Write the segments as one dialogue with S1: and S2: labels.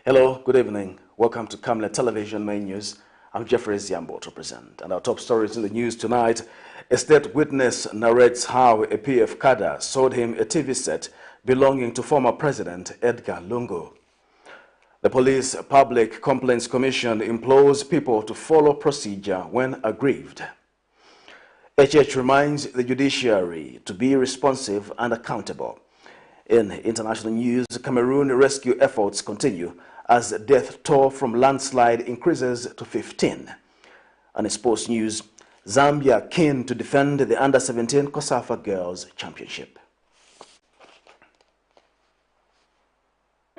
S1: Hello, good evening. Welcome to Camnet Television Main News. I'm Jeffrey Ziambo to present. And our top stories in the news tonight. A state witness narrates how a PF cadre sold him a TV set belonging to former President Edgar Lungu. The Police Public Complaints Commission implores people to follow procedure when aggrieved. HH reminds the judiciary to be responsive and accountable. In international news, Cameroon rescue efforts continue as death toll from landslide increases to 15. And in sports news, Zambia keen to defend the Under-17 COSAFA Girls Championship.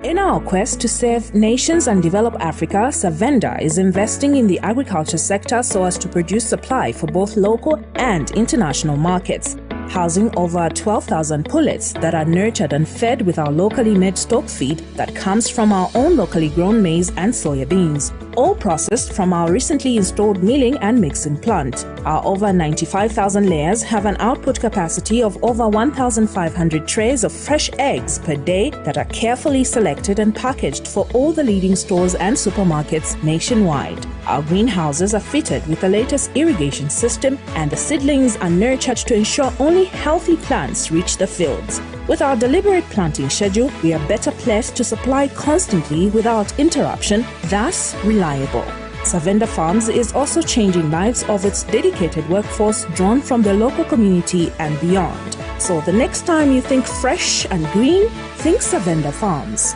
S2: In our quest to serve nations and develop Africa, Savenda is investing in the agriculture sector so as to produce supply for both local and international markets, housing over 12,000 pullets that are nurtured and fed with our locally made stock feed that comes from our own locally grown maize and soya beans, all processed from our recently installed milling and mixing plant. Our over 95,000 layers have an output capacity of over 1,500 trays of fresh eggs per day that are carefully selected and packaged for all the leading stores and supermarkets nationwide. Our greenhouses are fitted with the latest irrigation system, and the seedlings are nurtured to ensure only healthy plants reach the fields. With our deliberate planting schedule, we are better placed to supply constantly without interruption, thus reliable. Savenda Farms is also changing lives of its dedicated workforce drawn from the local community and beyond. So the next time you think fresh and green, think Savenda Farms.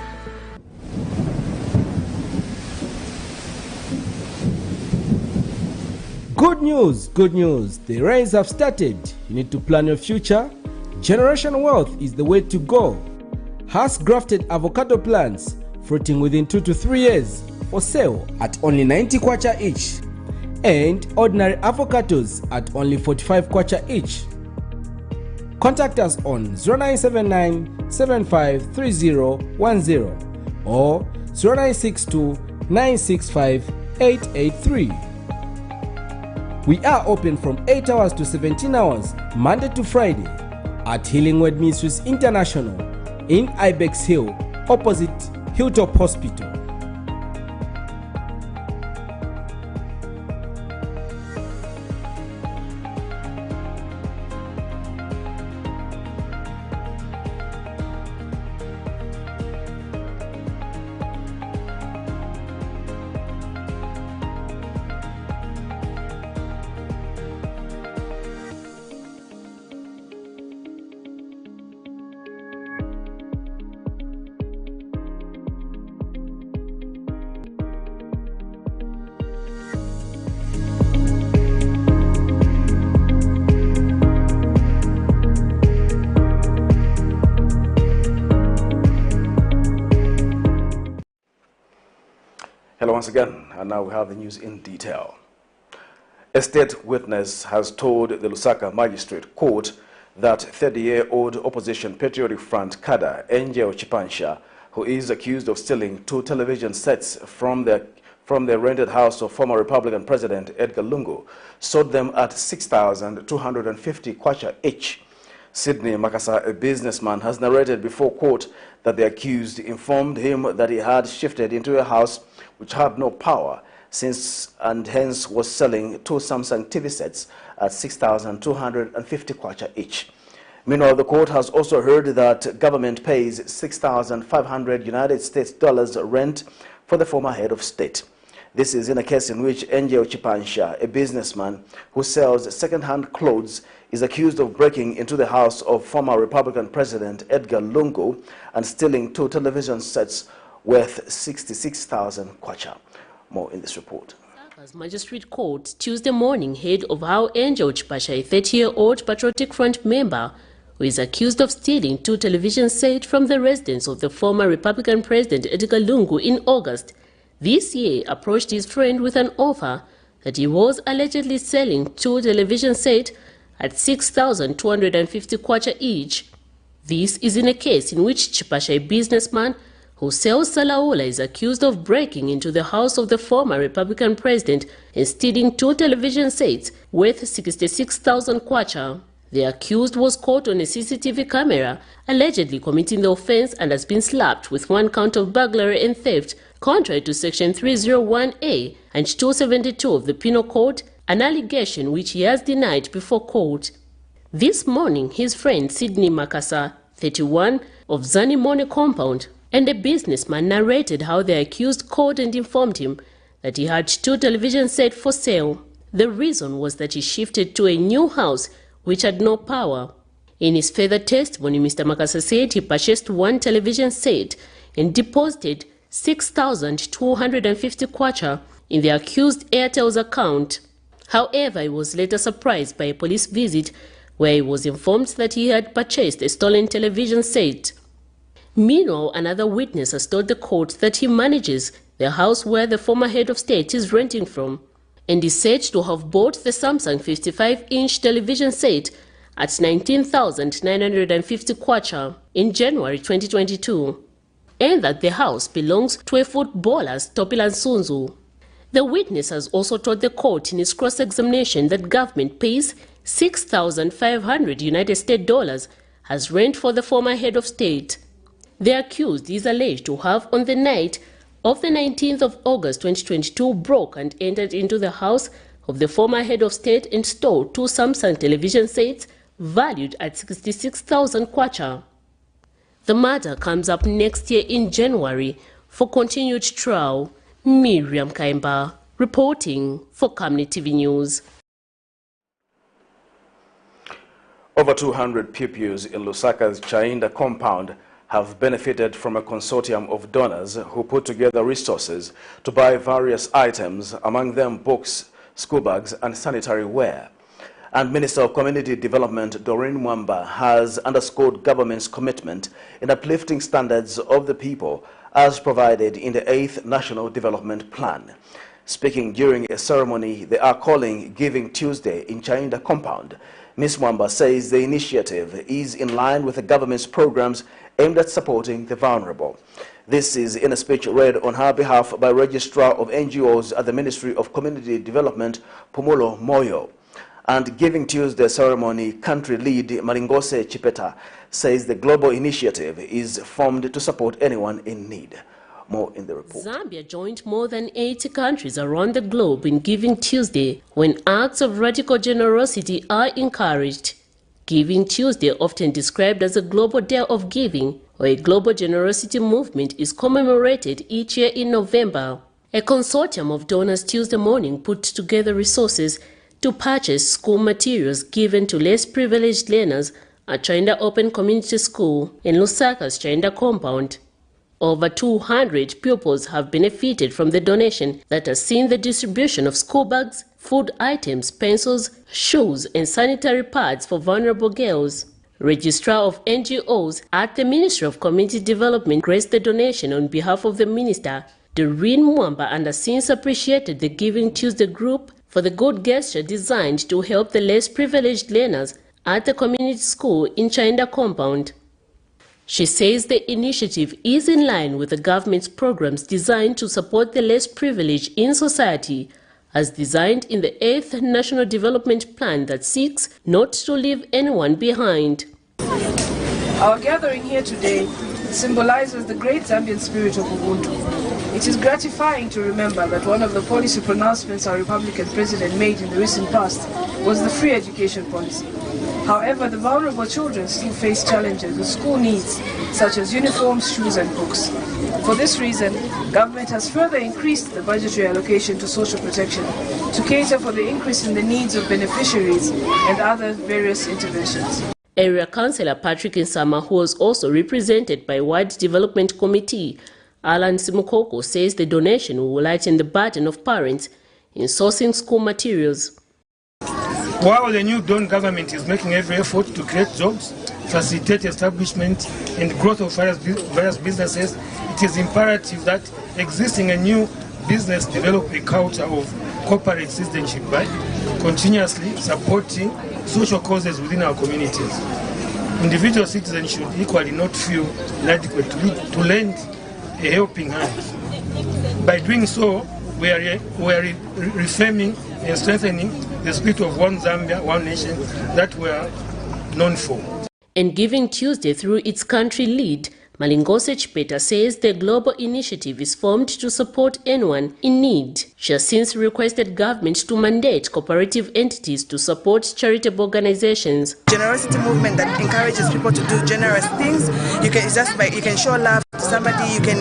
S3: Good news, the rains have started. You need to plan your future. Generational wealth is the way to go. House-grafted avocado plants fruiting within 2 to 3 years for sale at only 90 kwacha each, and ordinary avocados at only 45 kwacha each. Contact us on 0979 753010 or 0962 965 883. We are open from 8 hours to 17 hours, Monday to Friday, at Healing Word Ministries International in Ibex Hill, opposite Hilltop Hospital.
S1: Hello once again, and now we have the news in detail. A state witness has told the Lusaka Magistrate Court that 30-year-old opposition Patriotic Front cadre Angel Chipansha, who is accused of stealing 2 television sets from the rented house of former Republican President Edgar Lungu, sold them at 6,250 kwacha each. Sydney Makasa, a businessman, has narrated before court that the accused informed him that he had shifted into a house which had no power since and hence was selling 2 Samsung TV sets at 6,250 kwacha each. Meanwhile, the court has also heard that government pays 6,500 United States dollars rent for the former head of state. This is in a case in which Angel Chipansha, a businessman who sells second-hand clothes, is accused of breaking into the house of former Republican President Edgar Lungu and stealing 2 television sets worth 66,000 kwacha. More in this report.
S4: Magistrate Court Tuesday morning heard of how Angel Chipansha, a 30-year-old Patriotic Front member, who is accused of stealing 2 television sets from the residence of the former Republican President Edgar Lungu in August this year, approached his friend with an offer that he was allegedly selling 2 television sets at 6,250 kwacha each. This is in a case in which Chipansha, a businessman who sells Salaola, is accused of breaking into the house of the former Republican president and stealing 2 television sets worth 66,000 kwacha. The accused was caught on a CCTV camera, allegedly committing the offense, and has been slapped with 1 count of burglary and theft, contrary to Section 301A and 272 of the Penal Code, an allegation which he has denied before court. This morning, his friend Sydney Makasa, 31, of Zanimone compound, and a businessman narrated how the accused called and informed him that he had 2 television sets for sale. The reason was that he shifted to a new house which had no power. In his further testimony, Mr. Makasa said he purchased 1 television set and deposited 6,250 kwacha in the accused Airtel's account. However, he was later surprised by a police visit where he was informed that he had purchased a stolen television set. Meanwhile, another witness has told the court that he manages the house where the former head of state is renting from, and is said to have bought the Samsung 55-inch television set at 19,950 kwacha in January 2022, and that the house belongs to a footballer, Topilan Sunzu. The witness has also told the court in his cross-examination that government pays $6,500 United States dollars as rent for the former head of state. The accused is alleged to have, on the night of the 19th of August 2022, broke and entered into the house of the former head of state and stole 2 Samsung television sets valued at 66,000 kwacha. The matter comes up next year in January for continued trial. Miriam Kaimba reporting for Camnet TV News.
S1: Over 200 pupils in Lusaka's Chainda compound have benefited from a consortium of donors who put together resources to buy various items, among them books, school bags and sanitary ware. And Minister of Community Development Doreen Mwamba has underscored government's commitment in uplifting standards of the people as provided in the 8th National Development Plan. Speaking during a ceremony they are calling Giving Tuesday in Chainda compound, Ms. Mwamba says the initiative is in line with the government's programs aimed at supporting the vulnerable. This is in a speech read on her behalf by Registrar of NGOs at the Ministry of Community Development, Pumulo Moyo. And Giving Tuesday ceremony country lead Maringose Chipeta says the global initiative is formed to support anyone in need. More in the report.
S4: Zambia joined more than 80 countries around the globe in Giving Tuesday, when acts of radical generosity are encouraged. Giving Tuesday, often described as a global day of giving or a global generosity movement, is commemorated each year in November. A consortium of donors Tuesday morning put together resources to purchase school materials given to less privileged learners at Chainda Open Community School in Lusaka's Chainda compound. Over 200 pupils have benefited from the donation that has seen the distribution of school bags, food items, pencils, shoes and sanitary pads for vulnerable girls. Registrar of NGOs at the Ministry of Community Development graced the donation on behalf of the Minister, Doreen Mwamba, and has since appreciated the Giving Tuesday group for the good gesture designed to help the less privileged learners at the community school in Chainda compound. She says the initiative is in line with the government's programs designed to support the less privileged in society, as designed in the 8th National Development Plan that seeks not to leave anyone behind.
S5: Our gathering here today symbolizes the great Zambian spirit of Ubuntu. It is gratifying to remember that one of the policy pronouncements our Republican President made in the recent past was the free education policy. However, the vulnerable children still face challenges with school needs, such as uniforms, shoes and books. For this reason, government has further increased the budgetary allocation to social protection to cater for the increase in the needs of beneficiaries and other various interventions.
S4: Area Councillor Patrick Nsama, who was also represented by Ward Development Committee, Alan Simukoko, says the donation will lighten the burden of parents in sourcing school materials.
S6: While the new Dawn government is making every effort to create jobs, facilitate establishment and growth of various businesses, it is imperative that existing a new business develop a culture of corporate citizenship by continuously supporting social causes within our communities. Individual citizens should equally not feel inadequate to lend a helping hand. By doing so, we are reframing and strengthening the spirit of one Zambia, one nation that we are known for.
S4: And Giving Tuesday through its country lead, Malingose Chipeta says the global initiative is formed to support anyone in need. She has since requested government to mandate cooperative entities to support charitable organizations.
S7: Generosity movement that encourages people to do generous things. You can show love to somebody. You can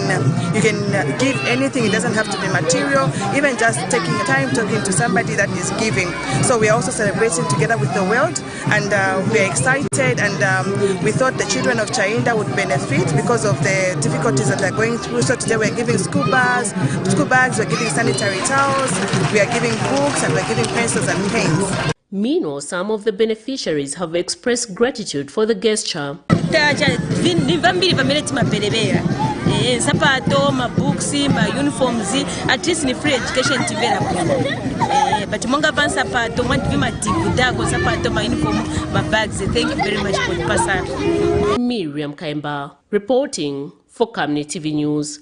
S7: give anything. It doesn't have to be material. Even just taking time talking to somebody that is giving. So we are also celebrating together with the world, and we are excited. And we thought the children of Chainda would benefit because of the difficulties that they're going through. So today we're giving school bags, we're giving sanitary towels, we are giving books, and we're giving pencils and pens.
S4: Meanwhile, some of the beneficiaries have expressed gratitude for the gesture.
S8: Sapato, my books, my uniforms, at least in free education but monga ban sapato, want to be my tibudago, sapato, my uniform, my bags. Thank you very much for the passage.
S4: Miriam Kaimba, reporting for Camnet TV News.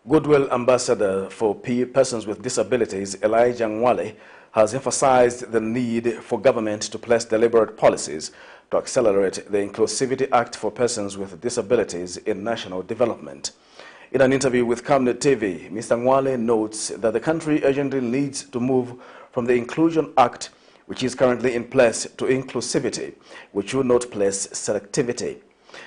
S1: Goodwill Ambassador for Persons with Disabilities, Elijah Nwale, has emphasized the need for government to place deliberate policies to accelerate the Inclusivity Act for Persons with Disabilities in national development. In an interview with Camnet TV, Mr. Nwale notes that the country urgently needs to move from the Inclusion Act, which is currently in place, to inclusivity, which will not place selectivity.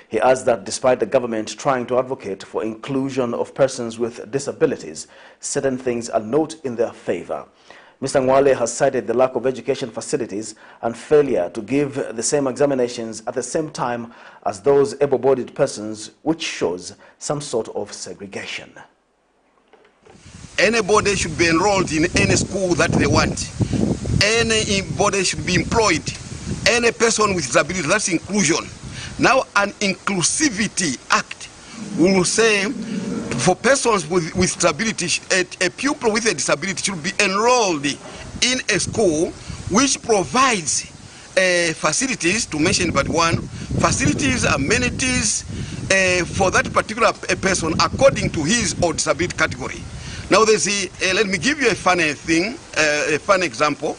S1: He adds that despite the government trying to advocate for inclusion of persons with disabilities, certain things are not in their favor. Mr. Nwale has cited the lack of education facilities and failure to give the same examinations at the same time as those able-bodied persons, which shows some sort of segregation.
S9: Anybody should be enrolled in any school that they want. Anybody should be employed. Any person with disability, that's inclusion. Now an Inclusivity Act will say for persons with disability, a pupil with a disability should be enrolled in a school which provides facilities, to mention but one, facilities, amenities for that particular person according to his or disability category. Now there's let me give you a funny thing, a fun example.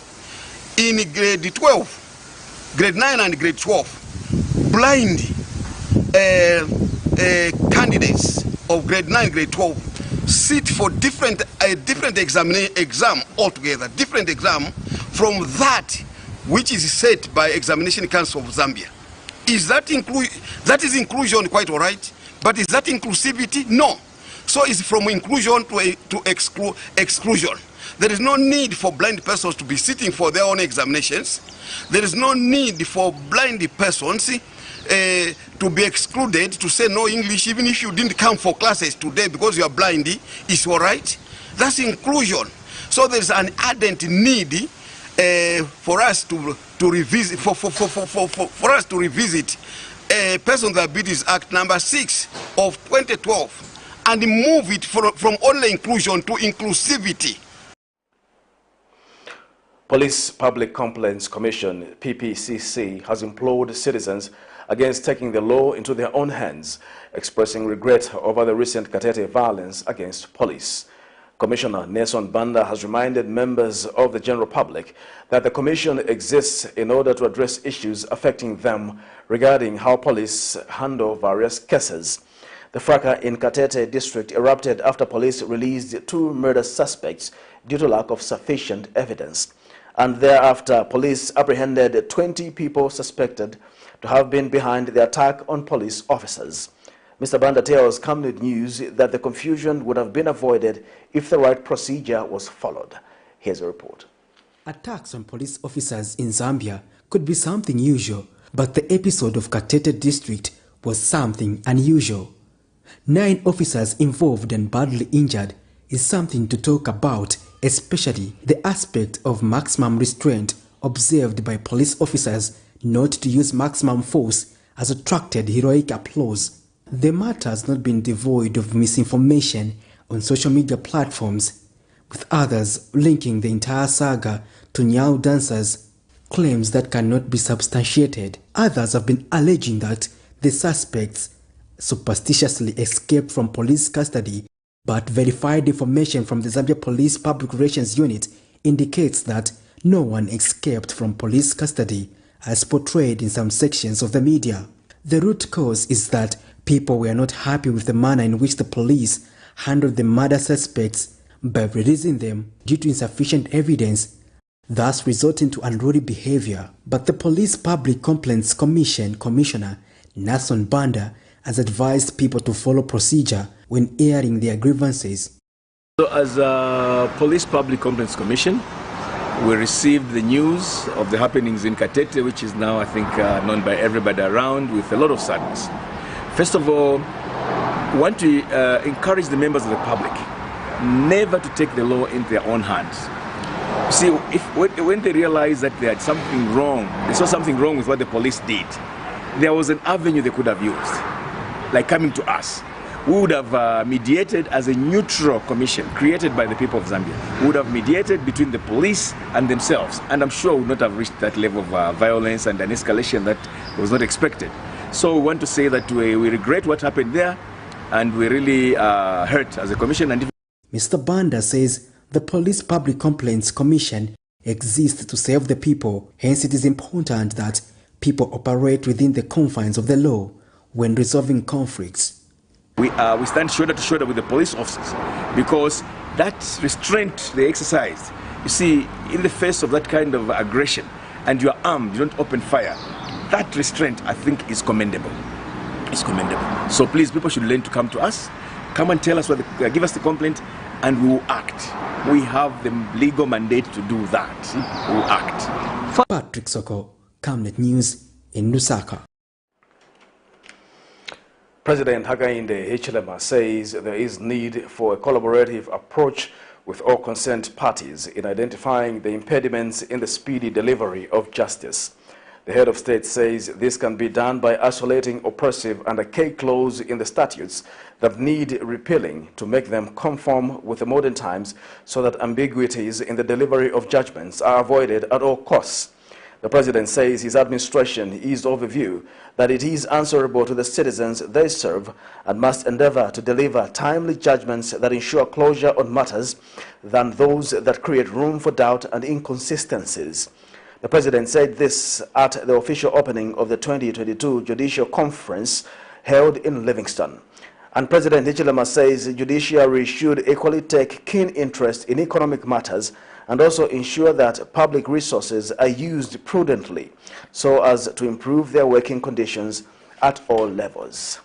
S9: In grade 12, grade 9 and grade 12, blind candidates of grade 9, grade 12 sit for different exam altogether, different exam from that which is set by Examination Council of Zambia. Is that that is inclusion, quite all right, but is that inclusivity? No. So it's from inclusion to exclusion. There is no need for blind persons to be sitting for their own examinations. There is no need for blind persons to be excluded, to say no English, even if you didn't come for classes today because you are blind, is all right. That's inclusion. So there's an ardent need for us to revisit, for us to revisit Persons with Disabilities Act number 6 of 2012 and move it from only inclusion to inclusivity.
S1: Police Public Complaints Commission, PPCC, has implored citizens against taking the law into their own hands, expressing regret over the recent Katete violence against police. Commissioner Nelson Banda has reminded members of the general public that the commission exists in order to address issues affecting them regarding how police handle various cases. The fracas in Katete district erupted after police released 2 murder suspects due to lack of sufficient evidence. And thereafter, police apprehended 20 people suspected to have been behind the attack on police officers. Mr. Banda tells Camnet News that the confusion would have been avoided if the right procedure was followed. Here's a report.
S10: Attacks on police officers in Zambia could be something usual, but the episode of Katete district was something unusual. 9 officers involved and badly injured is something to talk about, especially the aspect of maximum restraint observed by police officers not to use maximum force has attracted heroic applause. The matter has not been devoid of misinformation on social media platforms, with others linking the entire saga to Nyao dancers, claims that cannot be substantiated. Others have been alleging that the suspects superstitiously escaped from police custody, but verified information from the Zambia Police Public Relations Unit indicates that no one escaped from police custody as portrayed in some sections of the media. The root cause is that people were not happy with the manner in which the police handled the murder suspects by releasing them due to insufficient evidence, thus resulting to unruly behavior. But the Police Public Complaints Commission Commissioner Nason Banda has advised people to follow procedure when airing their grievances.
S11: So as a Police Public Complaints Commission, we received the news of the happenings in Katete, which is now, I think, known by everybody around, with a lot of sadness. First of all, we want to encourage the members of the public never to take the law into their own hands. See, when they realized that they had something wrong, they saw something wrong with what the police did, there was an avenue they could have used, like coming to us. We would have mediated as a neutral commission created by the people of Zambia. We would have mediated between the police and themselves, and I'm sure we would not have reached that level of violence and an escalation that was not expected. So we want to say that we regret what happened there, and we really hurt as a commission. And
S10: Mr. Banda says the Police Public Complaints Commission exists to serve the people, hence it is important that people operate within the confines of the law when resolving conflicts.
S11: We stand shoulder to shoulder with the police officers because that restraint they exercise, you see, in the face of that kind of aggression, and you are armed, you don't open fire, that restraint, I think, is commendable. It's commendable. So please, people should learn to come to us, come and tell us, give us the complaint, and we will act. We have the legal mandate to do that. We will act.
S10: Patrick Soko, Camnet News in Lusaka.
S1: President Hakainde Hichilema says there is need for a collaborative approach with all concerned parties in identifying the impediments in the speedy delivery of justice. The head of state says this can be done by isolating oppressive and archaic clauses in the statutes that need repealing to make them conform with the modern times so that ambiguities in the delivery of judgments are avoided at all costs. The president says his administration is of the view that it is answerable to the citizens they serve and must endeavor to deliver timely judgments that ensure closure on matters than those that create room for doubt and inconsistencies. The president said this at the official opening of the 2022 Judicial Conference held in Livingston. And President Hichilema says the judiciary should equally take keen interest in economic matters and also ensure that public resources are used prudently so as to improve their working conditions at all levels.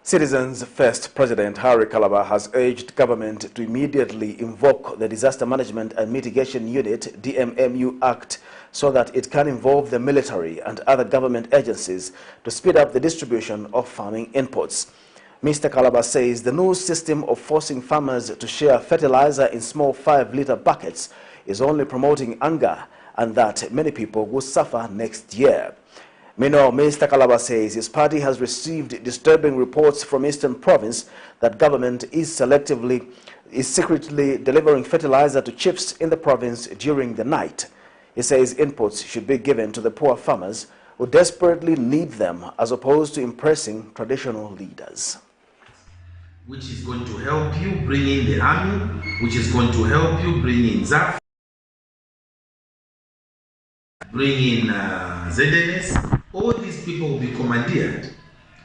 S1: Citizens First President Harry Kalaba has urged government to immediately invoke the Disaster Management and Mitigation Unit DMMU Act so that it can involve the military and other government agencies to speed up the distribution of farming inputs. Mr. Kalaba says the new system of forcing farmers to share fertilizer in small 5-liter buckets is only promoting anger and that many people will suffer next year. Meanwhile, Mr. Kalaba says his party has received disturbing reports from Eastern Province that government is secretly delivering fertilizer to chiefs in the province during the night. He says inputs should be given to the poor farmers who desperately need them as opposed to impressing traditional leaders.
S12: Which is going to help you bring in the army, which is going to help you bring in ZAF, bring in ZNS. All these people will be commandeered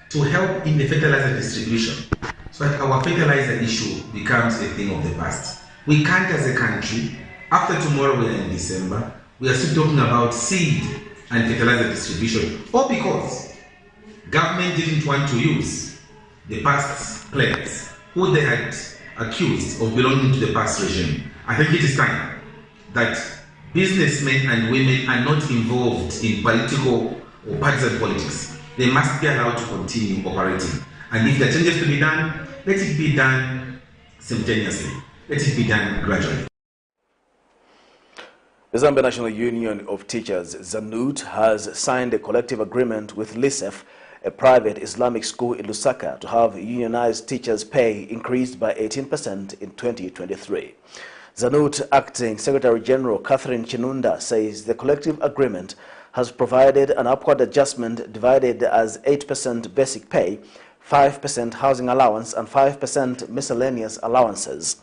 S12: to help in the fertilizer distribution so that our fertilizer issue becomes a thing of the past. We can't, as a country, after tomorrow we are in December, we are still talking about seed and fertilizer distribution, all because government didn't want to use the past players who they had accused of belonging to the past regime. I think it is time that businessmen and women are not involved in political or partisan politics. They must be allowed to continue operating. And if there are changes to be done, let it be done simultaneously. Let it be done gradually.
S1: The Zambia National Union of Teachers, ZANUT, has signed a collective agreement with LISEF, a private Islamic school in Lusaka, to have unionized teachers' pay increased by 18% in 2023. ZANUT Acting Secretary General Catherine Chinunda says the collective agreement has provided an upward adjustment divided as 8% basic pay, 5% housing allowance and 5% miscellaneous allowances.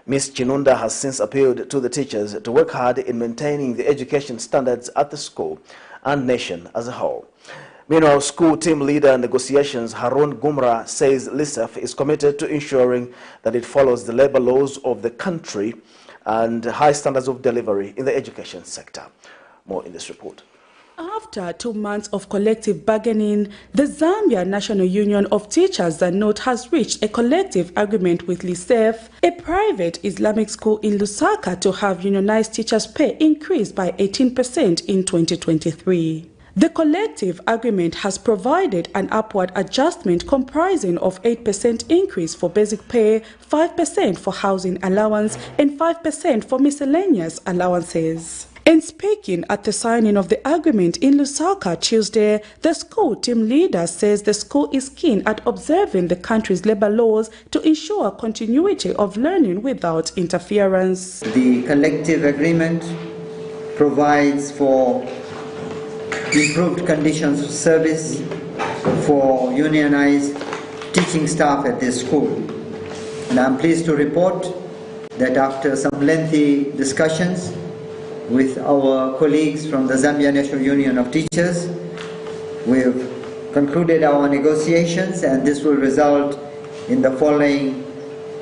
S1: Ms. Chinunda has since appealed to the teachers to work hard in maintaining the education standards at the school and nation as a whole. Meanwhile, school team leader in negotiations Harun Gumra says LISEF is committed to ensuring that it follows the labor laws of the country and high standards of delivery in the education sector. More in this report.
S13: After 2 months of collective bargaining, the Zambia National Union of Teachers (ZANOTE) has reached a collective agreement with LISEF, a private Islamic school in Lusaka, to have unionized teachers' pay increased by 18% in 2023. The collective agreement has provided an upward adjustment comprising of 8% increase for basic pay, 5% for housing allowance, and 5% for miscellaneous allowances. In speaking at the signing of the agreement in Lusaka Tuesday, the school team leader says the school is keen at observing the country's labor laws to ensure continuity of learning without interference.
S14: The collective agreement provides for improved conditions of service for unionized teaching staff at this school. And I'm pleased to report that after some lengthy discussions with our colleagues from the Zambia National Union of Teachers, we've concluded our negotiations, and this will result in the following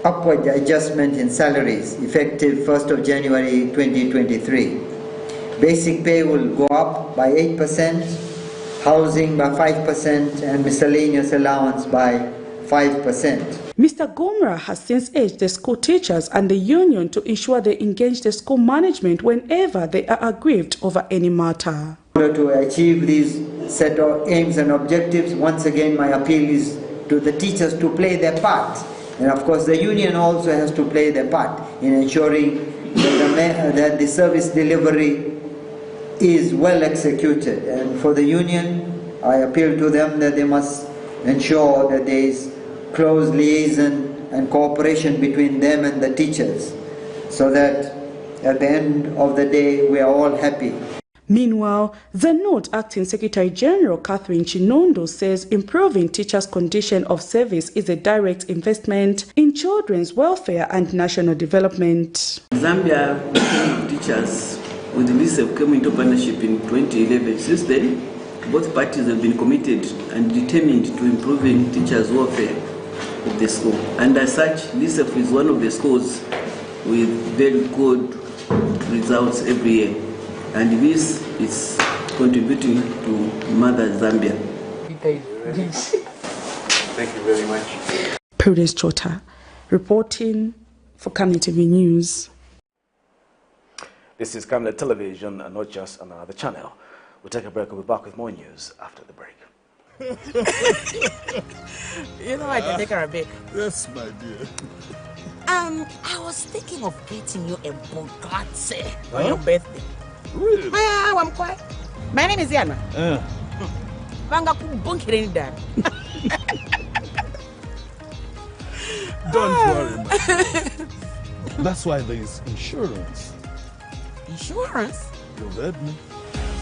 S14: upward adjustment in salaries effective 1st of January 2023. Basic pay will go up by 8%, housing by 5%, and miscellaneous allowance by 5%.
S13: Mr. Gumra has since urged the school teachers and the union to ensure they engage the school management whenever they are aggrieved over any matter.
S14: In order to achieve these set of aims and objectives, once again my appeal is to the teachers to play their part. And of course the union also has to play their part in ensuring that the service delivery is well executed. And for the union, I appeal to them that they must ensure that there is close liaison and cooperation between them and the teachers, so that at the end of the day we are all happy.
S13: Meanwhile, ZANOTE Acting Secretary General Catherine Chinondo says improving teachers' condition of service is a direct investment in children's welfare and national development.
S15: Zambia teachers with LISEF came into partnership in 2011. Since then, both parties have been committed and determined to improving teachers' welfare of the school. And as such, LISEF is one of the schools with very good results every year. And this is contributing to Mother Zambia.
S11: Thank you very much.
S13: Prudence Chota, reporting for Camnet TV News.
S1: This is Camnet Television and not just another channel. We'll take a break. We'll be back with more news after the break.
S16: You know I can take her a break.
S17: Yes, my dear.
S16: I was thinking of getting you a Bugatti on your birthday.
S17: Really?
S16: I'm quiet. My name is Yana.
S17: Don't worry, my dear. That's why there is insurance.
S16: Insurance?
S17: You read me?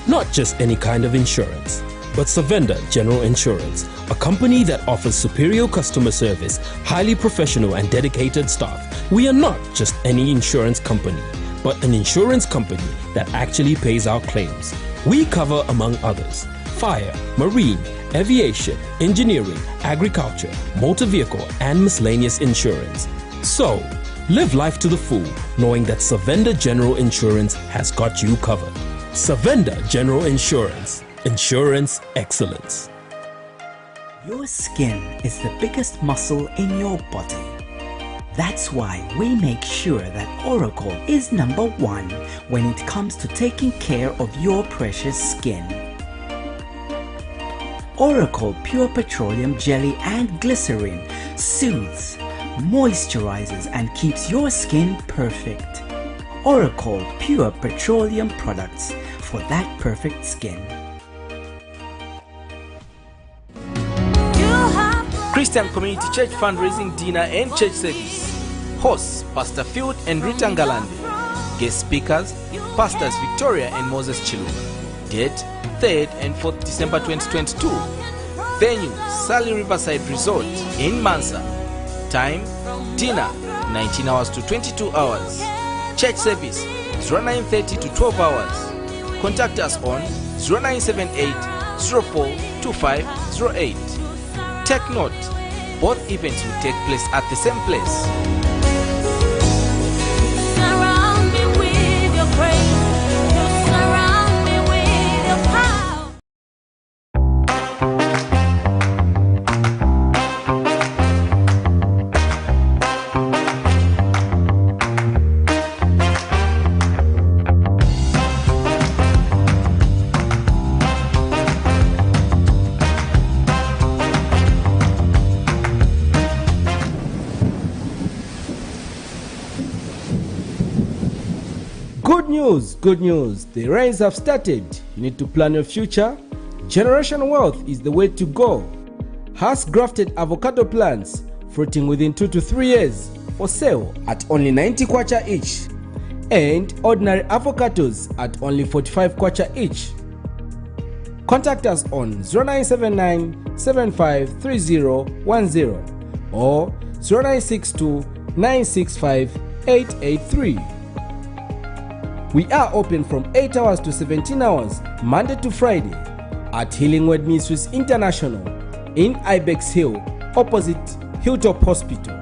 S3: Not just any kind of insurance, but Savenda General Insurance, a company that offers superior customer service, highly professional and dedicated staff. We are not just any insurance company, but an insurance company that actually pays our claims. We cover, among others, fire, marine, aviation, engineering, agriculture, motor vehicle, and miscellaneous insurance. So, live life to the full, knowing that Savenda General Insurance has got you covered. Savenda General Insurance. Insurance excellence.
S18: Your skin is the biggest muscle in your body. That's why we make sure that Oracle is #1 when it comes to taking care of your precious skin. Oracle Pure Petroleum Jelly and Glycerin soothes, moisturizes and keeps your skin perfect. Oracle Pure Petroleum products for that perfect skin.
S3: Christian Community Church Fundraising Dinner and Church Service. Hosts Pastor Field and Rita Ngalande. Guest speakers Pastors Victoria and Moses Chilu. Date 3rd and 4th December 2022. Venue Sally Riverside Resort in Mansa. Time dinner 19 hours to 22 hours. Church service 09:30 to 12 hours. Contact us on 0978 04 2508. Take note, both events will take place at the same place.
S19: Surround me with your grace. Surround me with your power.
S3: Good news, the rains have started. You need to plan your future. Generation wealth is the way to go. Has grafted avocado plants fruiting within 2 to 3 years for sale at only 90 kwacha each, and ordinary avocados at only 45 kwacha each. Contact us on 0979 753010 or 0962 965 883. We are open from 8 hours to 17 hours, Monday to Friday, at Healing Word Ministries International in Ibex Hill, opposite Hilltop Hospital.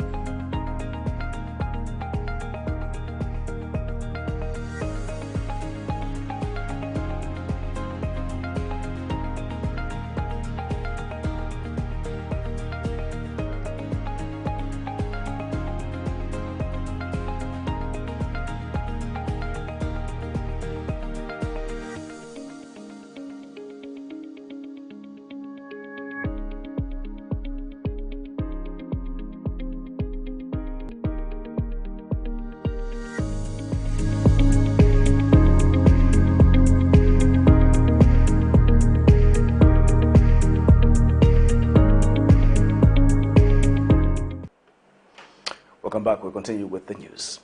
S1: Welcome back. We'll continue with the news.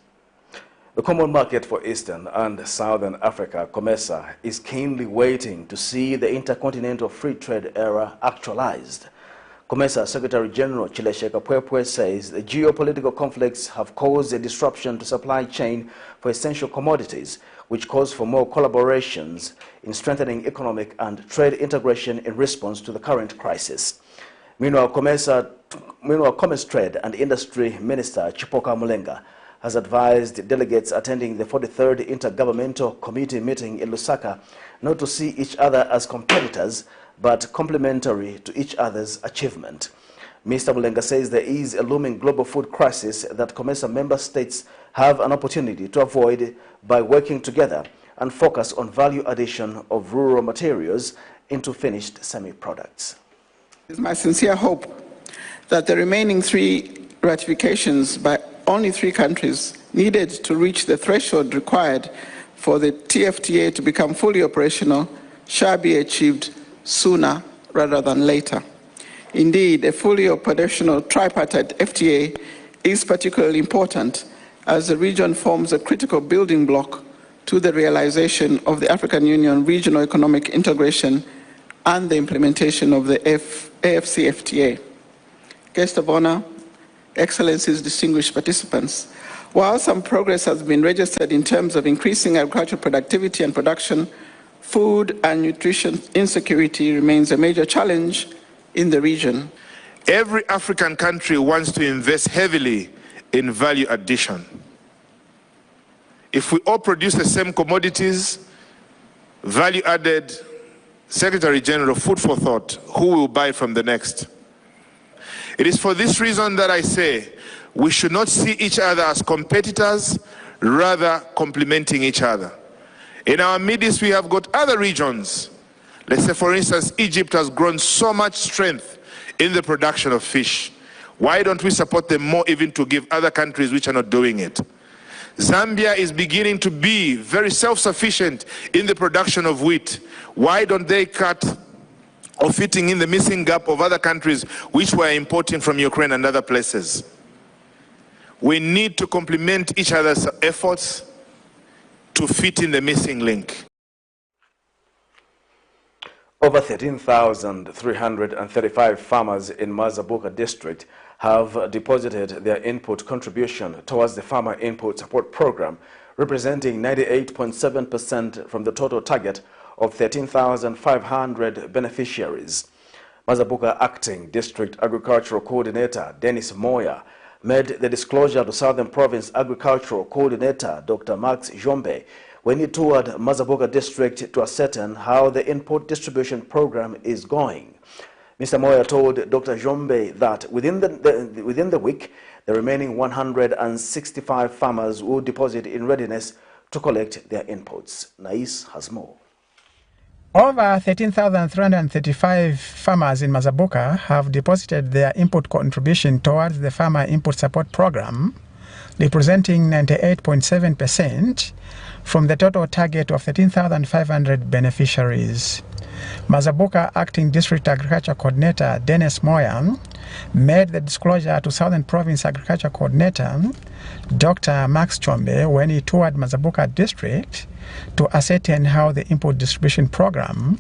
S1: The Common Market for Eastern and Southern Africa, COMESA, is keenly waiting to see the Intercontinental Free Trade era actualized. COMESA Secretary General Chileshe Kapwepwe says the geopolitical conflicts have caused a disruption to supply chain for essential commodities, which calls for more collaborations in strengthening economic and trade integration in response to the current crisis. Meanwhile, Commerce Trade and Industry Minister Chipoka Mulenga has advised delegates attending the 43rd Intergovernmental Committee meeting in Lusaka not to see each other as competitors, but complementary to each other's achievement. Mr. Mulenga says there is a looming global food crisis that COMESA member states have an opportunity to avoid by working together and focus on value addition of rural materials into finished semi-products.
S20: It's my sincere hope that the remaining 3 ratifications by only 3 countries needed to reach the threshold required for the TFTA to become fully operational shall be achieved sooner rather than later. Indeed, a fully operational tripartite FTA is particularly important as the region forms a critical building block to the realization of the African Union regional economic integration and the implementation of the AFCFTA. Guest of honor, Excellencies, distinguished participants, while some progress has been registered in terms of increasing agricultural productivity and production, food and nutrition insecurity remains a major challenge in the region.
S21: Every African country wants to invest heavily in value addition. If we all produce the same commodities, value added, Secretary General, food for thought, who will buy from the next? It is for this reason that I say we should not see each other as competitors, rather complementing each other. In our midst, we have got other regions. Let's say, for instance, Egypt has grown so much strength in the production of fish. Why don't we support them more, even to give other countries which are not doing it? Zambia is beginning to be very self-sufficient in the production of wheat. Why don't they cut or fitting in the missing gap of other countries which were importing from Ukraine and other places? We need to complement each other's efforts to fit in the missing link.
S1: Over 13,335 farmers in Mazabuka district have deposited their input contribution towards the Farmer Input Support Program, representing 98.7% from the total target of 13,500 beneficiaries. Mazabuka Acting District Agricultural Coordinator Dennis Moya made the disclosure to Southern Province Agricultural Coordinator Dr. Max Jombe when he toured Mazabuka District to ascertain how the input distribution program is going. Mr. Moya told Dr. Jombe that within the week, the remaining 165 farmers will deposit in readiness to collect their inputs. Nais has more.
S2: Over 13,335 farmers in Mazabuka have deposited their input contribution towards the Farmer Input Support Program, representing 98.7% from the total target of 13,500 beneficiaries. Mazabuka Acting District Agriculture Coordinator Dennis Moya made the disclosure to Southern Province Agriculture Coordinator Dr. Max Chombe when he toured Mazabuka District to ascertain how the input distribution program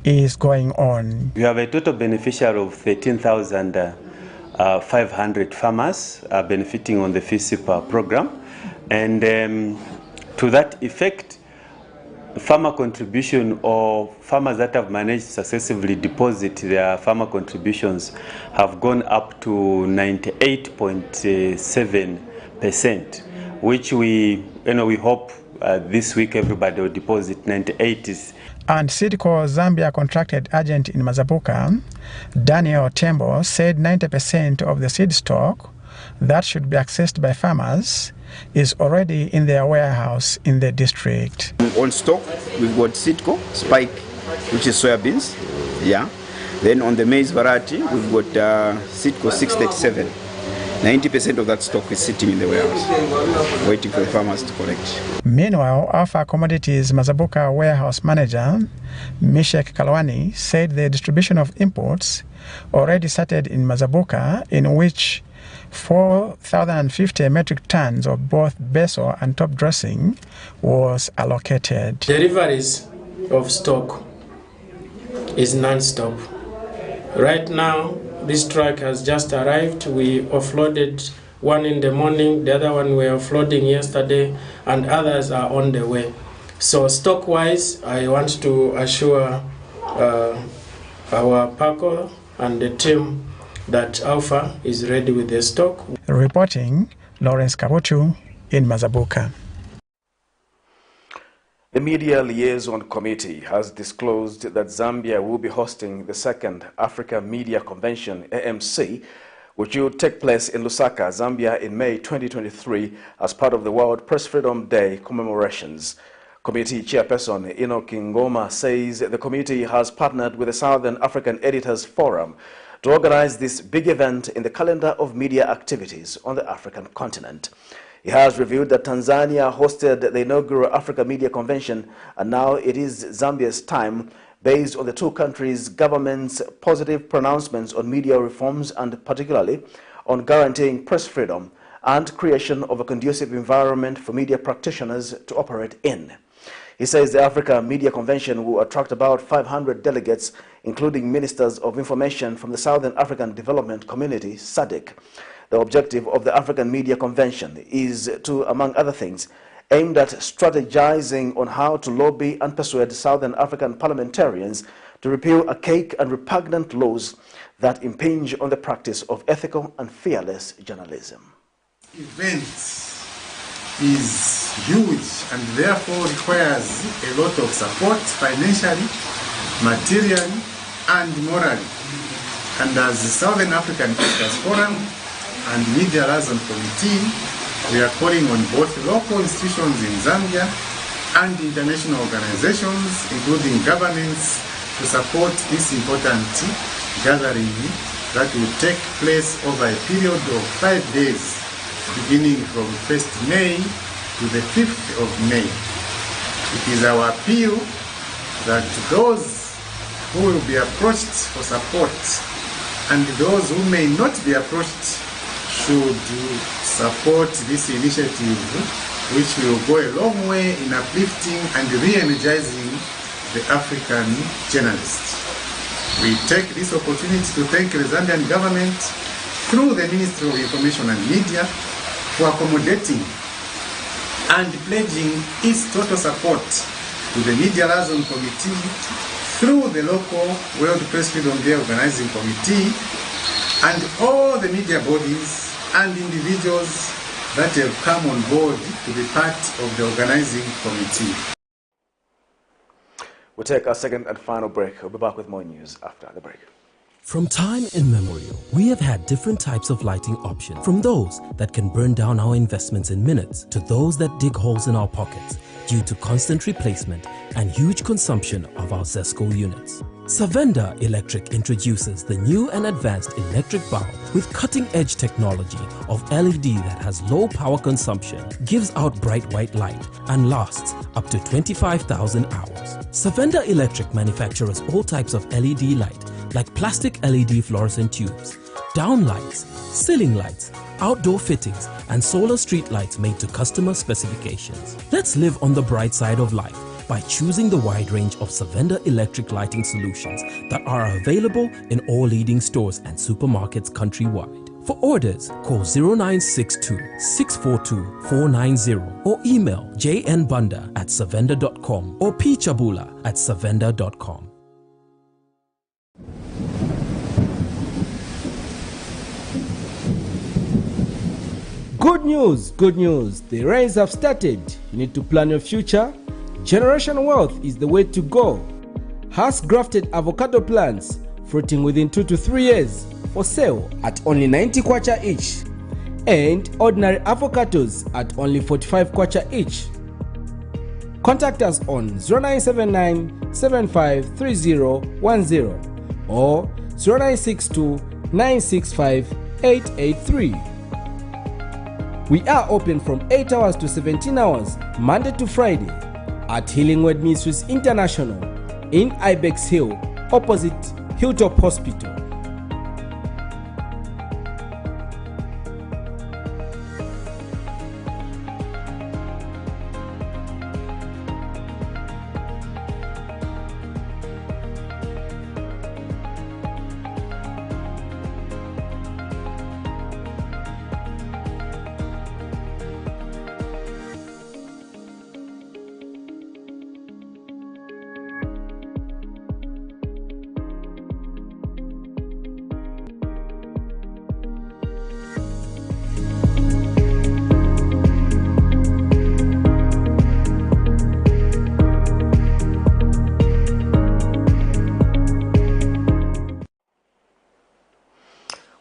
S2: is going on.
S22: We have a total beneficiary of 13,500 farmers benefiting on the FISIP program, and to that effect, farmer contribution or farmers that have managed to successfully deposit their farmer contributions have gone up to 98.7%, which we hope this week everybody will deposit 98.
S2: And Sidco Zambia contracted agent in Mazabuka, Daniel Tembo, said 90% of the seed stock that should be accessed by farmers is already in their warehouse in the district.
S23: On stock, we've got Sidco, Spike, which is soybeans. Yeah. Then on the maize variety, we've got Sidco 637. 90% of that stock is sitting in the warehouse, waiting for the farmers to collect.
S2: Meanwhile, Alpha Commodities Mazabuka warehouse manager, Mishek Kalwani, said the distribution of imports already started in Mazabuka, in which 4,050 metric tons of both basil and top dressing was allocated.
S24: Deliveries of stock is non-stop. Right now, this truck has just arrived. We offloaded one in the morning, the other one we were offloading yesterday, and others are on the way. So stock-wise, I want to assure our PACO and the team that Alpha is ready with the stock.
S2: Reporting, Lawrence Kabuchu in Mazabuka.
S1: The Media Liaison Committee has disclosed that Zambia will be hosting the second Africa Media Convention, AMC, which will take place in Lusaka, Zambia in May 2023 as part of the World Press Freedom Day commemorations. Committee Chairperson Enoch Ngoma says the committee has partnered with the Southern African Editors Forum to organize this big event in the calendar of media activities on the African continent. He has revealed that Tanzania hosted the inaugural Africa Media Convention, and now it is Zambia's time, based on the two countries' governments' positive pronouncements on media reforms and particularly on guaranteeing press freedom and creation of a conducive environment for media practitioners to operate in. He says the Africa Media Convention will attract about 500 delegates, including ministers of information from the Southern African Development Community, SADC. The objective of the African Media Convention is to, among other things, aimed at strategizing on how to lobby and persuade Southern African parliamentarians to repeal archaic and repugnant laws that impinge on the practice of ethical and fearless journalism.
S25: Events is huge and therefore requires a lot of support financially, materially, and morally. And as the Southern African Editors Forum and Media Liaison Committee, we are calling on both local institutions in Zambia and international organizations, including governments, to support this important gathering that will take place over a period of 5 days, beginning from 1st May to the 5th of May. It is our appeal that those who will be approached for support and those who may not be approached should support this initiative, which will go a long way in uplifting and re-energizing the African journalists. We take this opportunity to thank the Zambian government through the Ministry of Information and Media for accommodating and pledging its total support to the Media Liaison Committee through the local World Press Freedom Day Organizing Committee and all the media bodies and individuals that have come on board to be part of the organizing committee.
S1: We'll take our second and final break. We'll be back with more news after the break.
S3: From time immemorial, we have had different types of lighting options, from those that can burn down our investments in minutes to those that dig holes in our pockets due to constant replacement and huge consumption of our ZESCO units. Savenda Electric introduces the new and advanced electric bulb with cutting-edge technology of LED that has low power consumption, gives out bright white light, and lasts up to 25,000 hours. Savenda Electric manufactures all types of LED light, like plastic LED fluorescent tubes, down lights, ceiling lights, outdoor fittings, and solar street lights made to customer specifications. Let's live on the bright side of life by choosing the wide range of Savenda electric lighting solutions that are available in all leading stores and supermarkets countrywide. For orders, call 0962-642-490 or email jnbunda@savenda.com or pchabula@savenda.com. Good news, good news. The rains have started. You need to plan your future. Generational wealth is the way to go. House-grafted avocado plants fruiting within 2 to 3 years for sale at only 90 kwacha each, and ordinary avocados at only 45 kwacha each. Contact us on 0979-753010 or 0962-965-883. We are open from 8 hours to 17 hours, Monday to Friday, at Healing Word Ministries International in Ibex Hill, opposite Hilltop Hospital.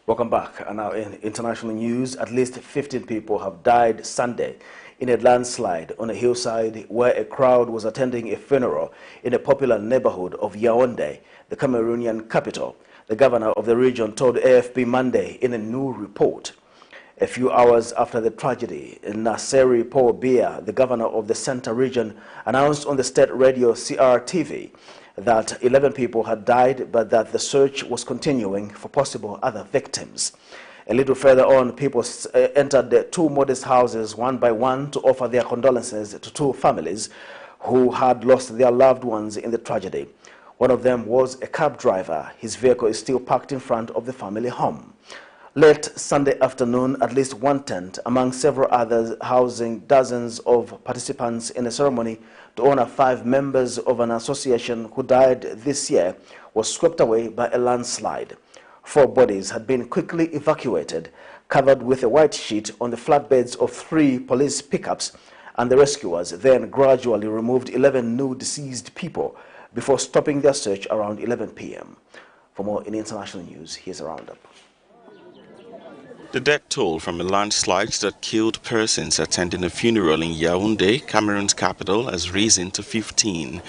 S1: Welcome back. And now in international news, at least 15 people have died Sunday in a landslide on a hillside where a crowd was attending a funeral in a popular neighborhood of Yaoundé, the Cameroonian capital. The governor of the region told AFP Monday in a new report. A few hours after the tragedy, Nasseri Paul Biya, the governor of the Center region, announced on the state radio CRTV that 11 people had died, but that the search was continuing for possible other victims. A little further on, people entered the two modest houses one by one to offer their condolences to two families who had lost their loved ones in the tragedy. One of them was a cab driver. His vehicle is still parked in front of the family home. Late Sunday afternoon, at least one tent, among several others housing dozens of participants in a ceremony to honor 5 members of an association who died this year, was swept away by a landslide. 4 bodies had been quickly evacuated, covered with a white sheet on the flatbeds of 3 police pickups, and the rescuers then gradually removed 11 new deceased people before stopping their search around 11 p.m. For more in international news, here's a roundup.
S4: The death toll from a landslide that killed persons attending a funeral in Yaoundé, Cameroon's capital, has risen to 15.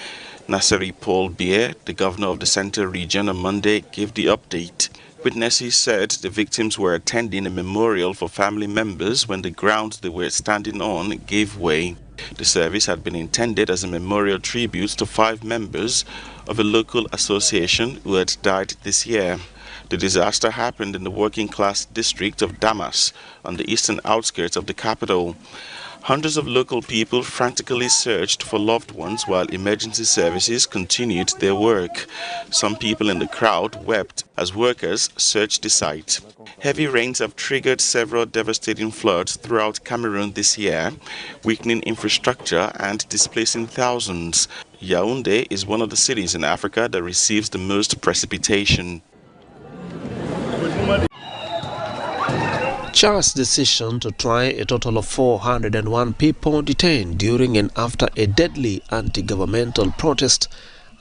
S4: Nasseri Paul Biya, the governor of the Center region, on Monday gave the update. Witnesses said the victims were attending a memorial for family members when the ground they were standing on gave way. The service had been intended as a memorial tribute to 5 members of a local association who had died this year. The disaster happened in the working-class district of Damas on the eastern outskirts of the capital. Hundreds of local people frantically searched for loved ones while emergency services continued their work. Some people in the crowd wept as workers searched the site. Heavy rains have triggered several devastating floods throughout Cameroon this year, weakening infrastructure and displacing thousands. Yaoundé is one of the cities in Africa that receives the most precipitation.
S5: Chad's decision to try a total of 401 people detained during and after a deadly anti-governmental protest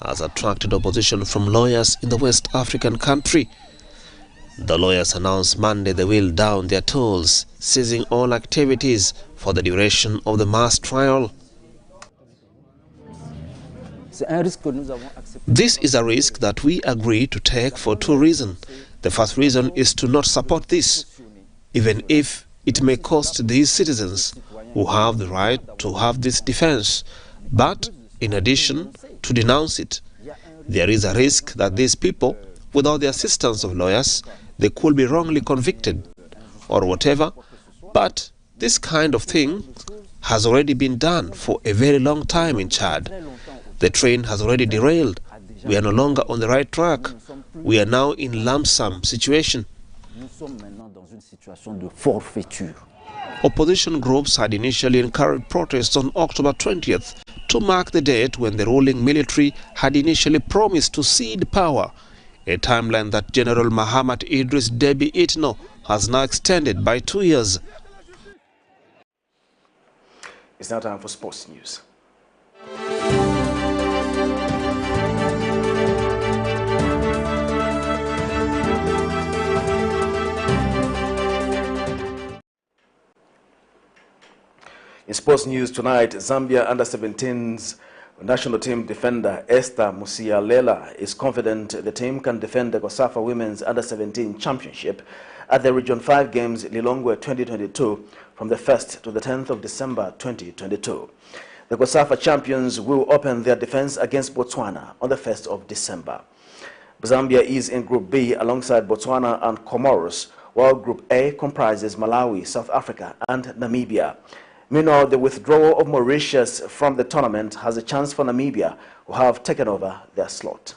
S5: has attracted opposition from lawyers in the West African country. The lawyers announced Monday they will down their tools, ceasing all activities for the duration of the mass trial. This is a risk that we agree to take for two reasons. The first reason is to not support this, even if it may cost these citizens who have the right to have this defense. But in addition, to denounce it. There is a risk that these people, without the assistance of lawyers, they could be wrongly convicted or whatever. But this kind of thing has already been done for a very long time in Chad. The train has already derailed. We are no longer on the right track. We are now in lump sum situation. Opposition groups had initially encouraged protests on October 20th to mark the date when the ruling military had initially promised to cede power, a timeline that General Mahamat Idris Deby Itno has now extended by 2 years.
S1: It's now time for sports news. In sports news tonight, Zambia under-17's national team defender Esther Musialela is confident the team can defend the COSAFA Women's Under-17 Championship at the Region 5 Games Lilongwe 2022 from the 1st to the 10th of December 2022. The COSAFA champions will open their defense against Botswana on the 1st of December. Zambia is in Group B alongside Botswana and Comoros, while Group A comprises Malawi, South Africa and Namibia. Meanwhile, the withdrawal of Mauritius from the tournament has a chance for Namibia, who have taken over their slot.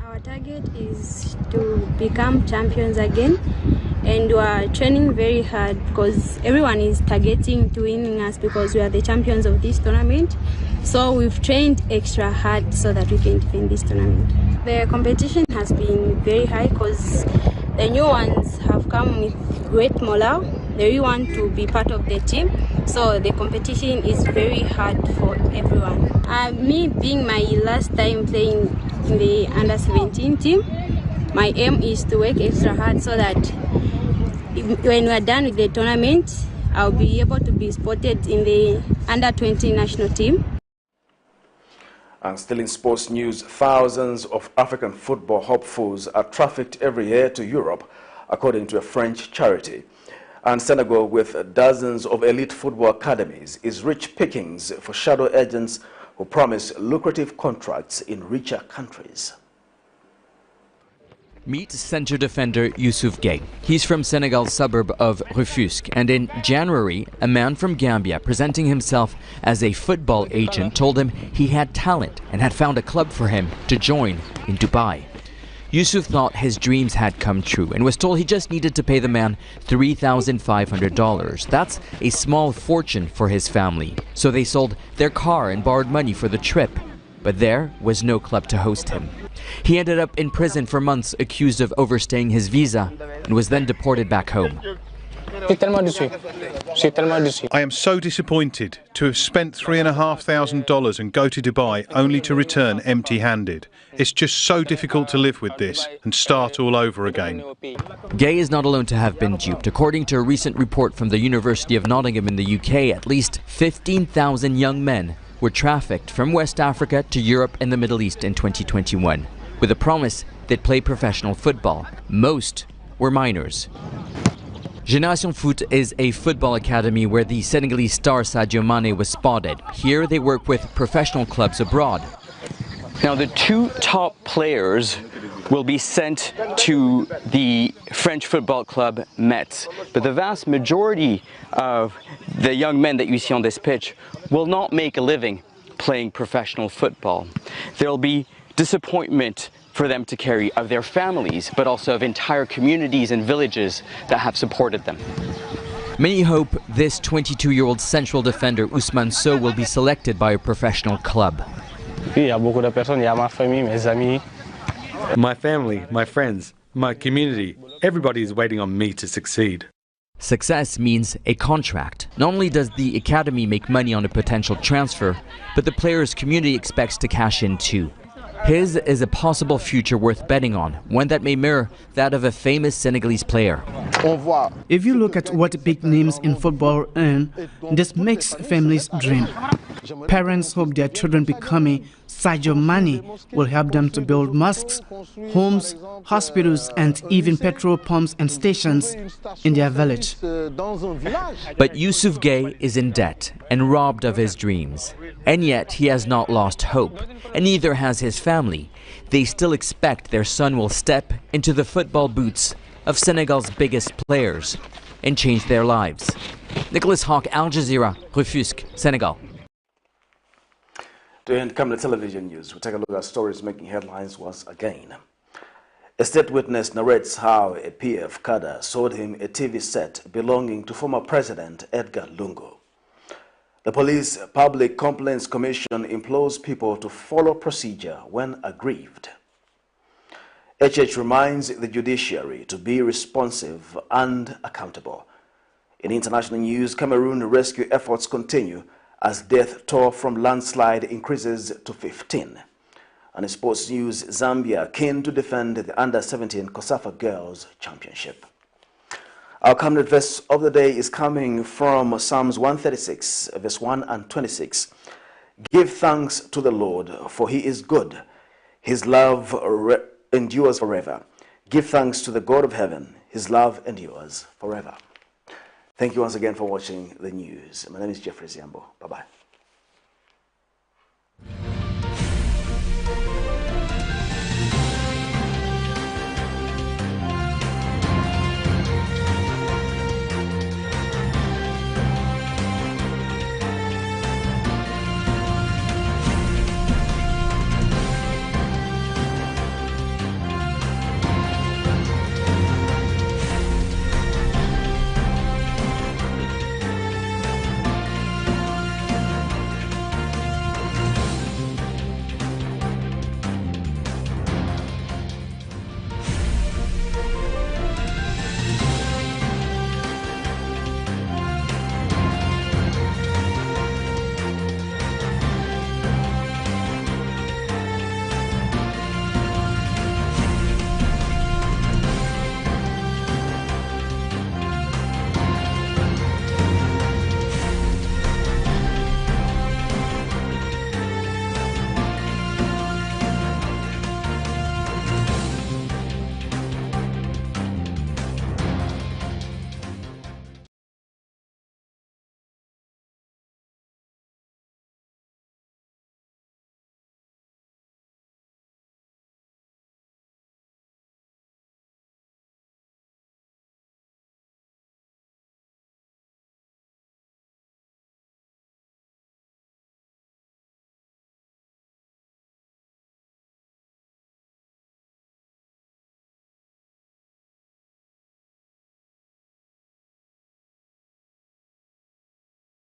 S6: Our target is to become champions again, and we are training very hard because everyone is targeting to winning us because we are the champions of this tournament. So we've trained extra hard so that we can defend this tournament. The competition has been very high because the new ones have come with great morale. They really want to be part of the team, so the competition is very hard for everyone. Me being my last time playing in the under-17 team, my aim is to work extra hard so that when we are done with the tournament, I'll be able to be spotted in the under-20 national team.
S1: And still in sports news, thousands of African football hopefuls are trafficked every year to Europe, according to a French charity. And Senegal, with dozens of elite football academies, is rich pickings for shadow agents who promise lucrative contracts in richer countries.
S7: Meet center defender Youssouf Gueye. He's from Senegal's suburb of Rufisque, and in January, a man from Gambia presenting himself as a football agent told him he had talent and had found a club for him to join in Dubai. Youssouf thought his dreams had come true and was told he just needed to pay the man $3,500. That's a small fortune for his family. So they sold their car and borrowed money for the trip. But there was no club to host him. He ended up in prison for months, accused of overstaying his visa, and was then deported back home.
S8: I am so disappointed to have spent $3,500 and go to Dubai only to return empty-handed. It's just so difficult to live with this and start all over again.
S7: Gueye is not alone to have been duped. According to a recent report from the University of Nottingham in the UK, at least 15,000 young men were trafficked from West Africa to Europe and the Middle East in 2021, with a promise they'd play professional football. Most were minors. Génération Foot is a football academy where the Senegalese star Sadio Mane was spotted. Here they work with professional clubs abroad.
S9: Now the two top players will be sent to the French football club Metz. But the vast majority of the young men that you see on this pitch will not make a living playing professional football. There will be disappointment for them to carry of their families, but also of entire communities and villages that have supported them.
S7: Many hope this 22-year-old central defender Ousmane Sow will be selected by a professional club.
S10: My family, my friends, my community, everybody is waiting on me to succeed.
S7: Success means a contract. Not only does the academy make money on a potential transfer, but the player's community expects to cash in too. His is a possible future worth betting on, one that may mirror that of a famous Senegalese player.
S12: If you look at what big names in football earn, this makes families dream. Parents hope their children becoming Sadio Mane will help them to build mosques, homes, hospitals, and even petrol pumps and stations in their village.
S7: But Youssouf Gueye is in debt and robbed of his dreams. And yet he has not lost hope, and neither has his family. They still expect their son will step into the football boots of Senegal's biggest players and change their lives. Nicholas Hawk, Al Jazeera, Rufisque, Senegal.
S1: To end Camnet television news, we take a look at stories making headlines once again. A state witness narrates how a peer of CADRE sold him a TV set belonging to former President EDGAR Lungu. The Police Public Complaints Commission implores people to follow procedure when aggrieved. HH reminds the judiciary to be responsive and accountable. In international news, Cameroon rescue efforts continue as death toll from landslide increases to 15. And in sports news, Zambia keen to defend the Under-17 COSAFA Girls Championship. Our Camnet verse of the day is coming from Psalms 136, verse 1 and 26. Give thanks to the Lord, for he is good. His love endures forever. Give thanks to the God of heaven. His love endures forever. Thank you once again for watching the news. My name is Jeffrey Ziambo. Bye-bye.